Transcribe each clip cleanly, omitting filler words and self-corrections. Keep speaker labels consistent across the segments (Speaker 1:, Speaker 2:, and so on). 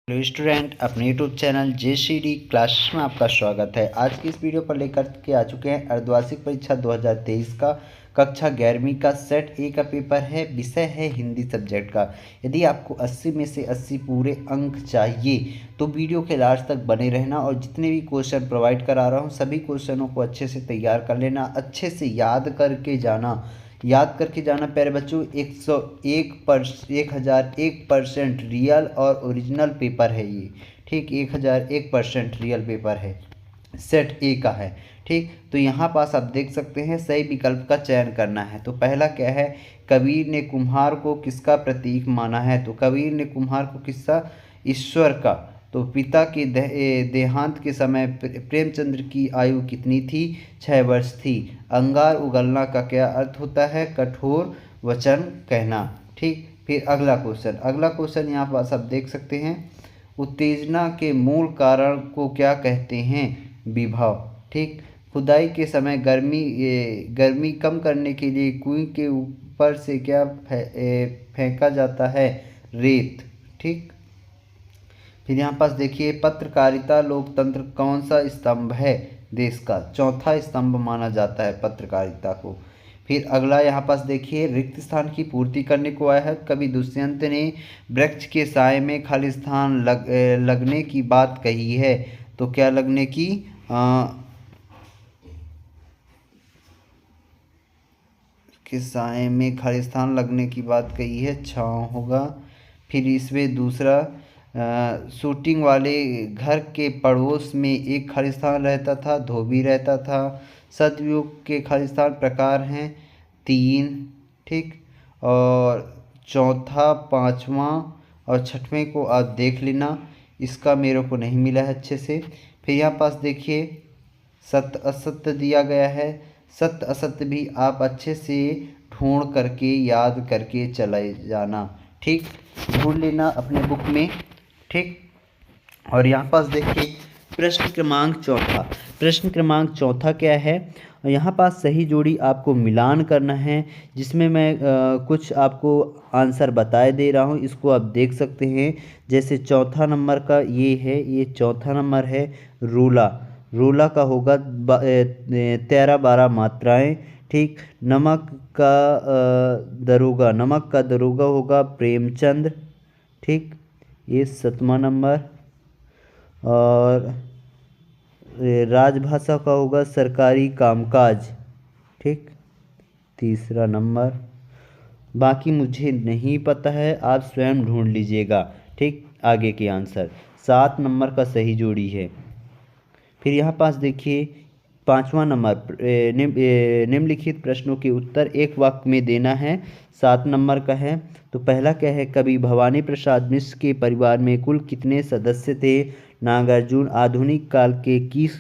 Speaker 1: Hello student, अपने YouTube channel JCD classes में आपका स्वागत है। आज की इस वीडियो पर लेकर के आ चुके हैं अर्धवार्षिक परीक्षा 2023 का कक्षा 11वीं का सेट ए का पेपर है। विषय है हिंदी सब्जेक्ट का। यदि आपको 80 में से 80 पूरे अंक चाहिए तो वीडियो के लास्ट तक बने रहना और जितने भी क्वेश्चन प्रोवाइड करा रहा हूँ सभी क्वेश्चनों को अच्छे से तैयार कर लेना, अच्छे से याद करके जाना प्यारे बच्चों। 1001% रियल और ओरिजिनल पेपर है ये, ठीक। 1001% रियल पेपर है, सेट ए का है, ठीक। तो यहाँ पास आप देख सकते हैं सही विकल्प का चयन करना है। तो पहला क्या है, कबीर ने कुम्हार को किसका प्रतीक माना है? तो कबीर ने कुम्हार को किसका? ईश्वर का। तो पिता के देहांत के समय प्रेमचंद्र की आयु कितनी थी? 6 वर्ष थी। अंगार उगलना का क्या अर्थ होता है? कठोर वचन कहना, ठीक। फिर अगला क्वेश्चन यहाँ पास आप देख सकते हैं, उत्तेजना के मूल कारण को क्या कहते हैं? विभव, ठीक। खुदाई के समय गर्मी कम करने के लिए कुएं के ऊपर से क्या फेंका जाता है? रेत, ठीक। फिर यहाँ पास देखिए, पत्रकारिता लोकतंत्र कौन सा स्तंभ है देश का? चौथा स्तंभ माना जाता है पत्रकारिता को। फिर अगला यहाँ पास देखिए, रिक्त स्थान की पूर्ति करने को आया है। कवि दुष्यंत ने वृक्ष के साए में खाली स्थान लगने की बात कही है। तो क्या लगने की? के साए में खाली स्थान लगने की बात कही है, छाँव होगा। फिर इसमें दूसरा, शूटिंग वाले घर के पड़ोस में एक खाली स्थान रहता था, धोबी रहता था। सदयुग के खाली स्थान प्रकार हैं 3, ठीक। और चौथा, पाँचवा और छठवें को आप देख लेना, इसका मेरे को नहीं मिला है अच्छे से। फिर यहाँ पास देखिए, सत्य असत्य दिया गया है। सत्य असत्य भी आप अच्छे से ढूंढ करके याद करके चले जाना, ठीक। ढूंढ लेना अपने बुक में, ठीक। और यहाँ पास देखिए, प्रश्न क्रमांक चौथा क्या है? यहाँ पास सही जोड़ी आपको मिलान करना है, जिसमें मैं कुछ आपको आंसर बताए दे रहा हूँ, इसको आप देख सकते हैं। जैसे चौथा नंबर का ये है, ये चौथा नंबर है रोला का होगा 13-12 मात्राएं, ठीक। नमक का दरोगा होगा प्रेमचंद, ठीक। ये 7वां नंबर। और राजभाषा का होगा सरकारी कामकाज, ठीक, 3रा नंबर। बाकी मुझे नहीं पता है, आप स्वयं ढूंढ लीजिएगा, ठीक। आगे के आंसर 7 नंबर का सही जोड़ी है। फिर यहाँ पास देखिए, 5वां नंबर, निम्नलिखित प्रश्नों के उत्तर एक वाक्य में देना है, 7 नंबर का है। तो पहला क्या है, कवि भवानी प्रसाद मिश्र के परिवार में कुल कितने सदस्य थे? नागार्जुन आधुनिक काल के किस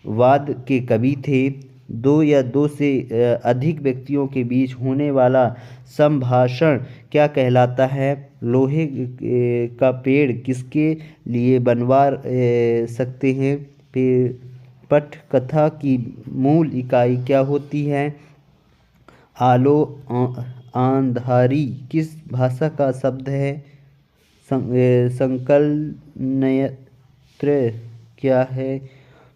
Speaker 1: वाद के कवि थे? 2 या 2 से अधिक व्यक्तियों के बीच होने वाला संभाषण क्या कहलाता है? लोहे का पेड़ किसके लिए बनवा सकते हैं? फिर पटकथा की मूल इकाई क्या होती है? आंधारी किस भाषा का शब्द है? संकलनयंत्र क्या है?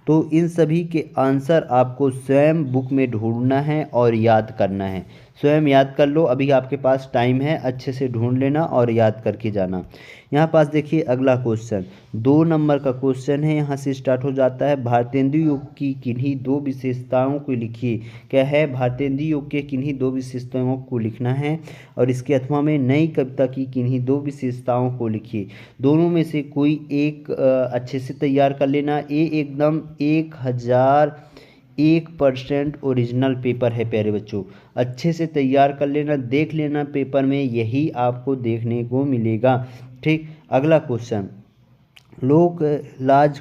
Speaker 1: तो इन सभी के आंसर आपको स्वयं बुक में ढूंढना है और याद करना है। स्वयं याद कर लो, अभी आपके पास टाइम है, अच्छे से ढूंढ लेना और याद करके जाना। यहाँ पास देखिए अगला क्वेश्चन, 2 नंबर का क्वेश्चन है, यहाँ से स्टार्ट हो जाता है। भारतेंदु योग की किन्हीं 2 विशेषताओं को लिखिए। क्या है? भारतेंदु योग के किन्हीं 2 विशेषताओं को लिखना है और इसके अथवा में नई कविता की किन्हीं 2 विशेषताओं को लिखिए। दोनों में से कोई एक अच्छे से तैयार कर लेना। ये एकदम 1001% ओरिजिनल पेपर है प्यारे बच्चों, अच्छे से तैयार कर लेना, देख लेना पेपर में यही आपको देखने को मिलेगा, ठीक। अगला क्वेश्चन, लोक लाज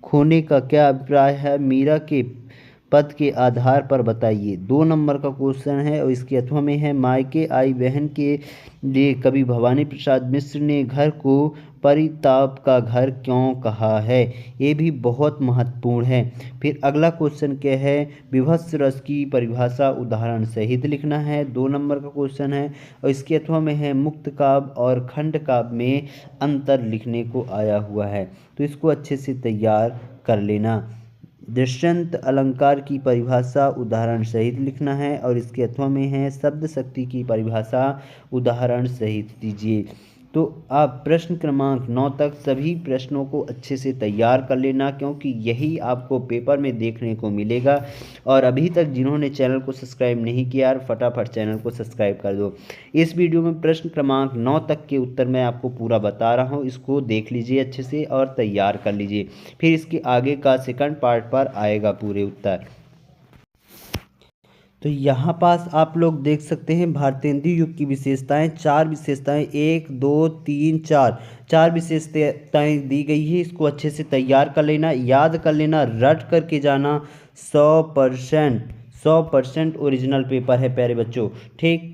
Speaker 1: खोने का क्या अभिप्राय है? मीरा के पद के आधार पर बताइए। 2 नंबर का क्वेश्चन है और इसके अथवा में है, मायके आई बहन के लिए कवि भवानी प्रसाद मिश्र ने घर को परिताप का घर क्यों कहा है। ये भी बहुत महत्वपूर्ण है। फिर अगला क्वेश्चन क्या है, विभत्स रस की परिभाषा उदाहरण सहित लिखना है। 2 नंबर का क्वेश्चन है और इसके अथवा में है, मुक्त काव्य और खंड काव्य में अंतर लिखने को आया हुआ है, तो इसको अच्छे से तैयार कर लेना। दृष्टांत अलंकार की परिभाषा उदाहरण सहित लिखना है और इसके अथवा में है, शब्द शक्ति की परिभाषा उदाहरण सहित दीजिए। तो आप प्रश्न क्रमांक 9 तक सभी प्रश्नों को अच्छे से तैयार कर लेना, क्योंकि यही आपको पेपर में देखने को मिलेगा। और अभी तक जिन्होंने चैनल को सब्सक्राइब नहीं किया, फटाफट चैनल को सब्सक्राइब कर दो। इस वीडियो में प्रश्न क्रमांक 9 तक के उत्तर मैं आपको पूरा बता रहा हूँ, इसको देख लीजिए अच्छे से और तैयार कर लीजिए। फिर इसके आगे का सेकंड पार्ट पर आएगा पूरे उत्तर। तो यहाँ पास आप लोग देख सकते हैं भारतेंदु युग की विशेषताएं, 4 विशेषताएं, 1 2 3 4 विशेषताएं दी गई है। इसको अच्छे से तैयार कर लेना, याद कर लेना, रट करके जाना। 100% ओरिजिनल पेपर है प्यारे बच्चों। ठीक,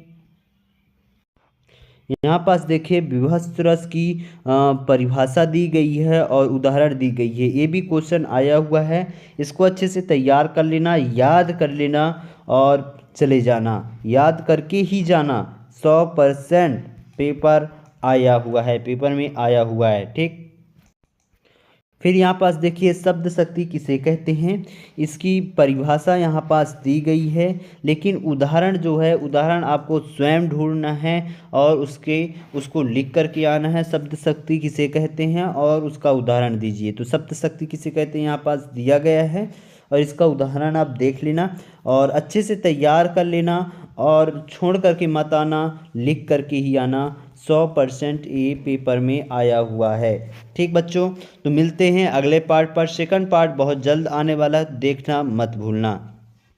Speaker 1: यहाँ पास देखिए विभत्स रस की परिभाषा दी गई है और उदाहरण दी गई है। ये भी क्वेश्चन आया हुआ है, इसको अच्छे से तैयार कर लेना, याद कर लेना और चले जाना, याद करके ही जाना। 100% पेपर आया हुआ है, पेपर में आया हुआ है। ठीक, फिर यहाँ पास देखिए शब्द शक्ति किसे कहते हैं, इसकी परिभाषा यहाँ पास दी गई है, लेकिन उदाहरण जो है, उदाहरण आपको स्वयं ढूंढना है और उसको लिख करके आना है। शब्द शक्ति किसे कहते हैं और उसका उदाहरण दीजिए। तो शब्द शक्ति किसे कहते हैं यहाँ पास दिया गया है और इसका उदाहरण आप देख लेना और अच्छे से तैयार कर लेना और छोड़ करके मत आना, लिख करके ही आना। 100% ये पेपर में आया हुआ है। ठीक बच्चों, तो मिलते हैं अगले पार्ट पर। सेकंड पार्ट बहुत जल्द आने वाला, देखना मत भूलना।